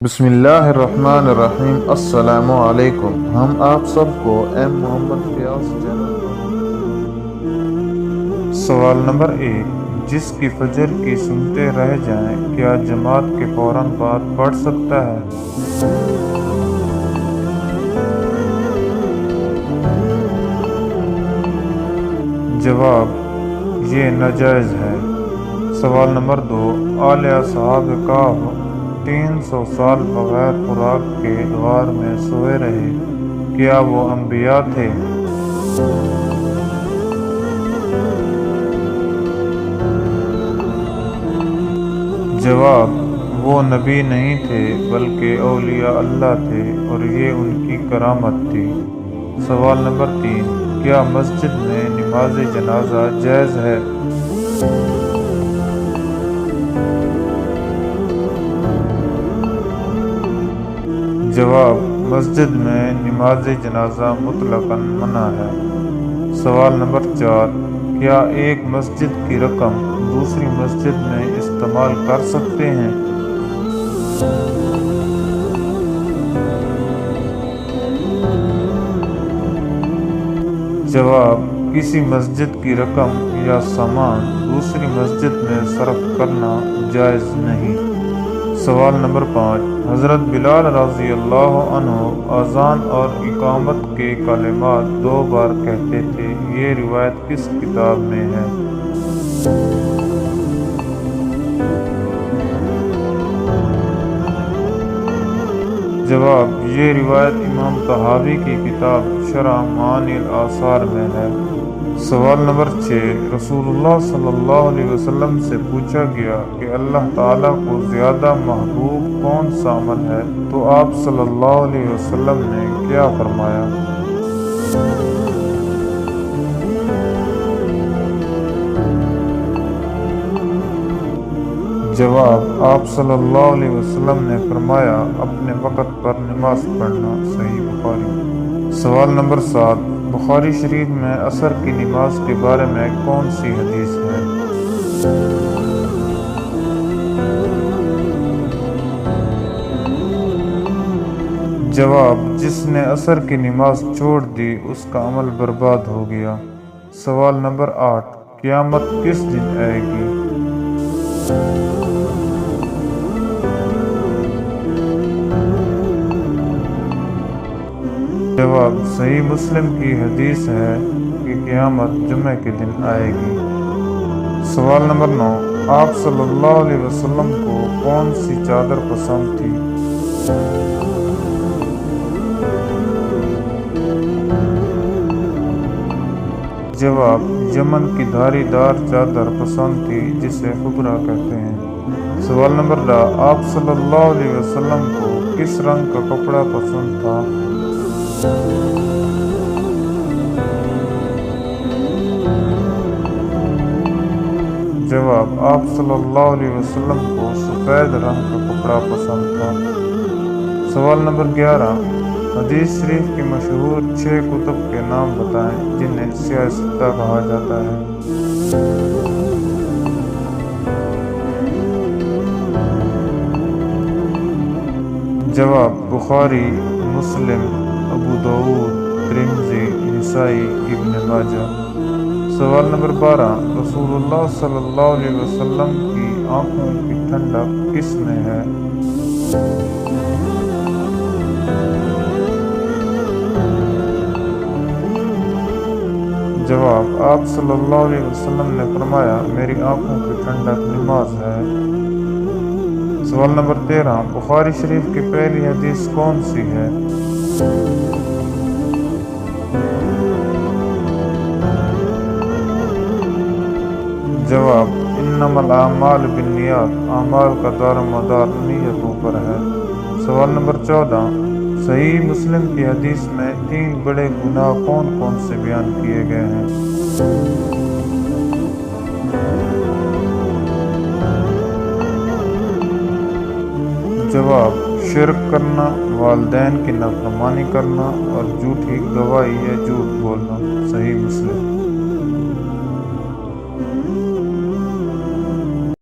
بسم اللہ الرحمن الرحیم۔ السلام علیکم۔ ہم آپ سب کو ایم محمد فیاض چینل پر سوال نمبر 1، جس کی فجر کی سنتے رہ جائیں کیا جماعت کے فوراً بعد پڑھ سکتا ہے؟ جواب، یہ ناجائز ہے۔ سوال نمبر 2، آل اصحاب کہف 300 سال بغیر خوراک کے غار میں سوئے رہے، کیا وہ انبیاء تھے؟ جواب، وہ نبی نہیں تھے بلکہ اولیاء اللہ تھے اور یہ ان کی کرامت تھی۔ سوال نمبر 3، کیا مسجد میں نماز جنازہ جائز ہے؟ جواب، مسجد میں نماز جنازہ مطلقاً منع ہے۔ سوال نمبر 4، کیا ایک مسجد کی رقم دوسری مسجد میں استعمال کر سکتے ہیں؟ جواب، کسی مسجد کی رقم یا سامان دوسری مسجد میں صرف کرنا جائز نہیں۔ سوال نمبر 5، حضرت بلال رضی اللہ عنہ اذان اور اقامت کے کلمات 2 بار کہتے تھے، یہ روایت کس کتاب میں ہے؟ جواب، یہ روایت امام طحاوی کی کتاب شرح معانی الآثار میں ہے۔ سوال نمبر 6، رسول اللہ صلی اللہ علیہ وسلم سے پوچھا گیا کہ اللہ تعالیٰ کو زیادہ محبوب کون سا عمل ہے تو آپ صلی اللہ علیہ وسلم نے کیا فرمایا؟ جواب، آپ صلی اللہ علیہ وسلم نے فرمایا اپنے وقت پر نماز پڑھنا۔ صحیح بخاری۔ سوال نمبر 7، بخاری شریف میں عصر کی نماز کے بارے میں کون سی حدیث ہے؟ جواب، جس نے عصر کی نماز چھوڑ دی اس کا عمل برباد ہو گیا۔ سوال نمبر 8، قیامت کس دن آئے گی؟ جواب، صحیح مسلم کی حدیث ہے کہ قیامت جمعہ کے دن آئے گی۔ سوال نمبر 9، آپ صلی اللہ علیہ وسلم کو کون سی چادر پسند تھی؟ جواب، یمن کی دھاری دار چادر پسند تھی جسے خبرہ کہتے ہیں۔ سوال نمبر 10، آپ صلی اللہ علیہ وسلم کو کس رنگ کا کپڑا پسند تھا؟ جواب، آپ صلی اللہ علیہ وسلم کو سفید رنگ کا کپڑا پسند تھا۔ سوال نمبر 11، حدیث شریف کی مشہور 6 کتب کے نام بتائیں جنہیں سیاہ ستہ کہا جاتا ہے۔ جواب، بخاری، مسلم، ابو داؤد، ترمذی، نسائی، ابن ماجہ۔ سوال نمبر 12، رسول اللہ صلی اللہ علیہ وسلم کی آنکھوں کی ٹھنڈک کس میں ہے؟ جواب، آپ صلی اللہ علیہ وسلم نے فرمایا میری آنکھوں کی ٹھنڈک نماز ہے۔ سوال نمبر 13، بخاری شریف کی پہلی حدیث کون سی ہے؟ جواب، انما الاعمال بالنیات، اعمال کا دار و مدار نیتوں پر ہے۔ سوال نمبر 14، صحیح مسلم کی حدیث میں 3 بڑے گناہ کون کون سے بیان کیے گئے ہیں؟ جواب، شرک کرنا، والدین کی نافرمانی کرنا اور جھوٹی گواہی یا جھوٹ بولنا۔ صحیح مسلم۔